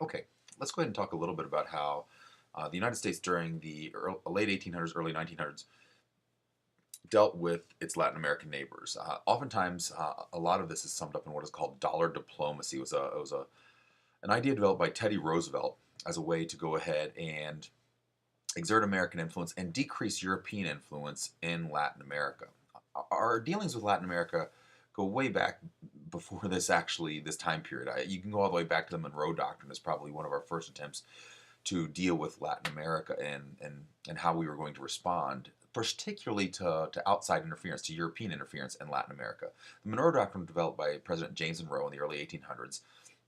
Okay, let's go ahead and talk a little bit about how the United States during the late 1800s, early 1900s dealt with its Latin American neighbors. Oftentimes, a lot of this is summed up in what is called dollar diplomacy. It was an idea developed by Teddy Roosevelt as a way to go ahead and exert American influence and decrease European influence in Latin America. Our dealings with Latin America go way back before this time period. You can go all the way back to the Monroe Doctrine as probably one of our first attempts to deal with Latin America and how we were going to respond, particularly to outside interference, to European interference in Latin America. The Monroe Doctrine, developed by President James Monroe in the early 1800s,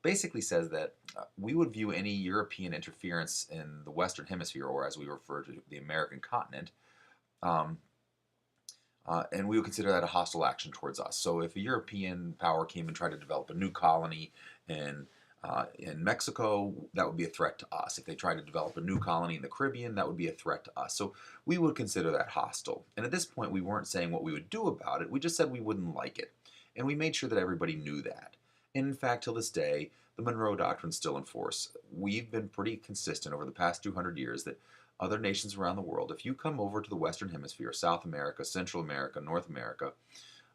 basically says that we would view any European interference in the Western Hemisphere, or as we refer to the American continent, um, and we would consider that a hostile action towards us. So if a European power came and tried to develop a new colony in Mexico, that would be a threat to us. If they tried to develop a new colony in the Caribbean, that would be a threat to us. So we would consider that hostile. And at this point, we weren't saying what we would do about it. We just said we wouldn't like it. And we made sure that everybody knew that. And in fact, till this day, the Monroe Doctrine is still in force. We've been pretty consistent over the past 200 years that other nations around the world, if you come over to the Western Hemisphere, South America, Central America, North America,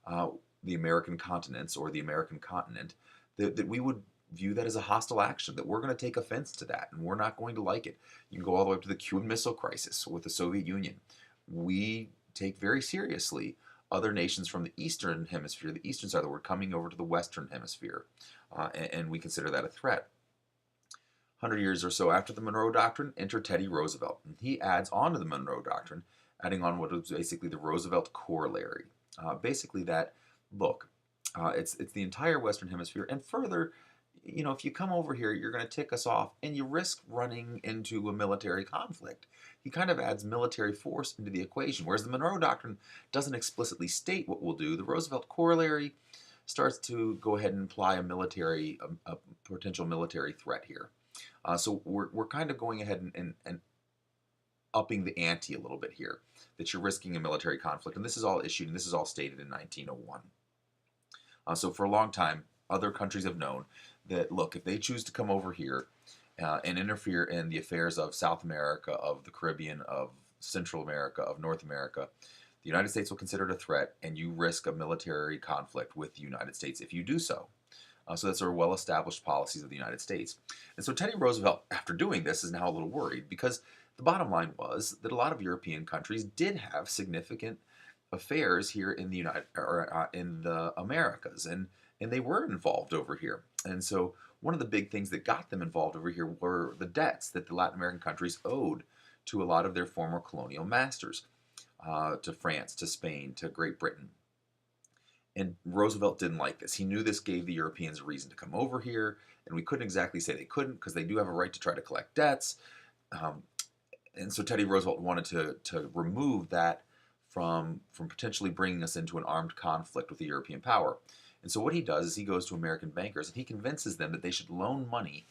uh, the American continents or the American continent, that we would view that as a hostile action, that we're going to take offense to that and we're not going to like it. You can go all the way up to the Cuban Missile Crisis with the Soviet Union. We take very seriously other nations from the Eastern Hemisphere, the eastern side of the world, coming over to the Western Hemisphere, and we consider that a threat. 100 years or so after the Monroe Doctrine, enter Teddy Roosevelt. And he adds on to the Monroe Doctrine, adding on what was basically the Roosevelt Corollary. Basically, that look, it's the entire Western Hemisphere, and further, if you come over here, you're going to tick us off, and you risk running into a military conflict. He kind of adds military force into the equation, whereas the Monroe Doctrine doesn't explicitly state what we'll do. The Roosevelt Corollary starts to go ahead and imply a potential military threat here. So we're kind of going ahead and upping the ante a little bit here, that you're risking a military conflict. And this is all issued and this is all stated in 1901. So for a long time, other countries have known that, look, if they choose to come over here and interfere in the affairs of South America, of the Caribbean, of Central America, of North America, the United States will consider it a threat, and you risk a military conflict with the United States if you do so. So that's our well-established policies of the United States. And so Teddy Roosevelt, after doing this, is now a little worried because the bottom line was that a lot of European countries did have significant affairs here in the in the Americas, and they were involved over here. And so one of the big things that got them involved over here were the debts that the Latin American countries owed to a lot of their former colonial masters, to France, to Spain, to Great Britain. And Roosevelt didn't like this. He knew this gave the Europeans a reason to come over here, and we couldn't exactly say they couldn't because they do have a right to try to collect debts. Um, and so Teddy Roosevelt wanted to remove that from potentially bringing us into an armed conflict with the European power. And so what he does is he goes to American bankers and he convinces them that they should loan money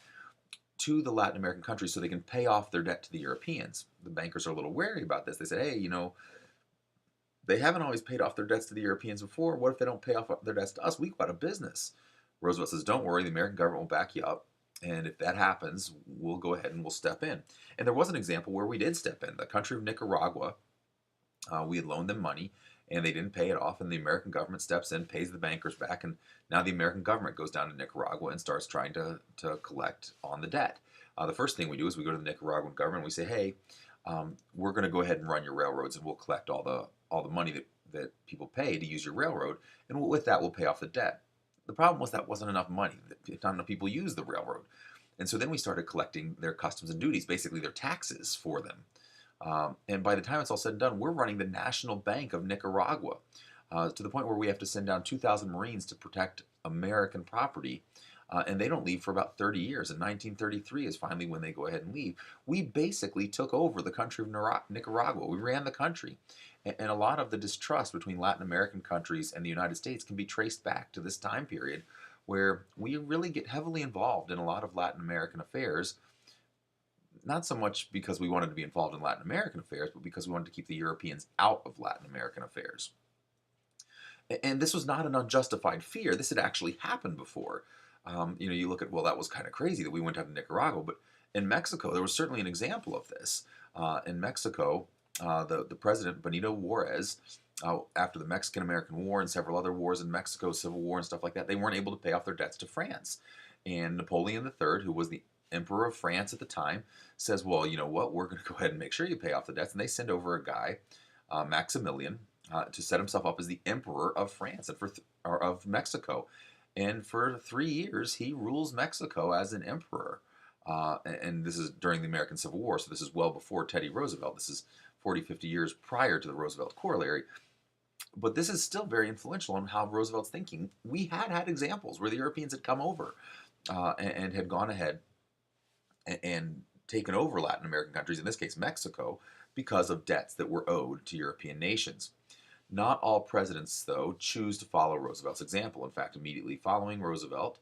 to the Latin American countries so they can pay off their debt to the Europeans. The bankers are a little wary about this. They said, hey, they haven't always paid off their debts to the Europeans before. What if they don't pay off their debts to us? We've got a business. Roosevelt says, don't worry, the American government will back you up. And if that happens, we'll go ahead and we'll step in. And there was an example where we did step in. The country of Nicaragua, we had loaned them money, and they didn't pay it off. And the American government steps in, pays the bankers back. And now the American government goes down to Nicaragua and starts trying to collect on the debt. The first thing we do is we go to the Nicaraguan government and we say, hey, we're going to go ahead and run your railroads, and we'll collect all the money that people pay to use your railroad, and with that we'll pay off the debt. The problem was that wasn't enough money. Not enough people used the railroad. And so then we started collecting their customs and duties, basically their taxes for them. And by the time it's all said and done, we're running the National Bank of Nicaragua, to the point where we have to send down 2,000 Marines to protect American property. And they don't leave for about 30 years. And 1933 is finally when they go ahead and leave. We basically took over the country of Nicaragua. We ran the country. And a lot of the distrust between Latin American countries and the United States can be traced back to this time period where we really get heavily involved in a lot of Latin American affairs. Not so much because we wanted to be involved in Latin American affairs, but because we wanted to keep the Europeans out of Latin American affairs. And this was not an unjustified fear. This had actually happened before. You look at, well, that was kind of crazy that we went down to Nicaragua, but in Mexico, there was certainly an example of this. In Mexico, the president, Benito Juarez, after the Mexican-American War and several other wars in Mexico, Civil War and stuff like that, they weren't able to pay off their debts to France. And Napoleon III, who was the Emperor of France at the time, says, well, you know what, we're going to go ahead and make sure you pay off the debts. And they send over a guy, Maximilian, to set himself up as the Emperor of France and or of Mexico. And for 3 years, he rules Mexico as an emperor. And this is during the American Civil War, so this is well before Teddy Roosevelt. This is 40, 50 years prior to the Roosevelt corollary. But this is still very influential on how Roosevelt's thinking. We had examples where the Europeans had come over and had gone ahead and taken over Latin American countries, in this case Mexico, because of debts that were owed to European nations. Not all presidents, though, choose to follow Roosevelt's example. In fact, immediately following Roosevelt,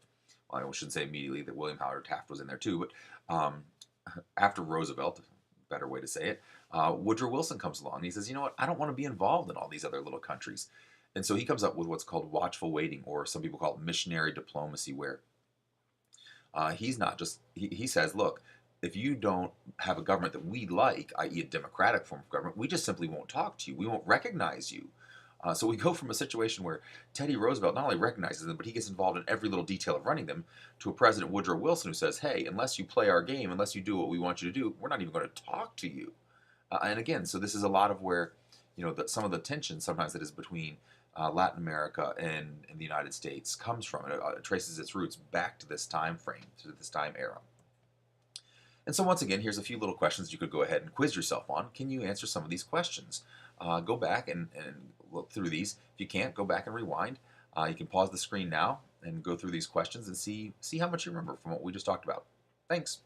well, I shouldn't say immediately, that William Howard Taft was in there too, but after Roosevelt, better way to say it, Woodrow Wilson comes along and he says, you know what, I don't want to be involved in all these other little countries. And so he comes up with what's called watchful waiting, or some people call it missionary diplomacy, where he's not just, he says, look, if you don't have a government that we like, i.e. a democratic form of government, we just simply won't talk to you. We won't recognize you. So we go from a situation where Teddy Roosevelt not only recognizes them, but he gets involved in every little detail of running them, to a President Woodrow Wilson who says, hey, unless you play our game, unless you do what we want you to do, we're not even going to talk to you. And again, so this is a lot of where, some of the tension sometimes that is between Latin America and the United States comes from. It traces its roots back to this time frame, to this time era. And so once again, here's a few little questions you could go ahead and quiz yourself on. Can you answer some of these questions? Go back and look through these. If you can't, go back and rewind. You can pause the screen now and go through these questions and see how much you remember from what we just talked about. Thanks.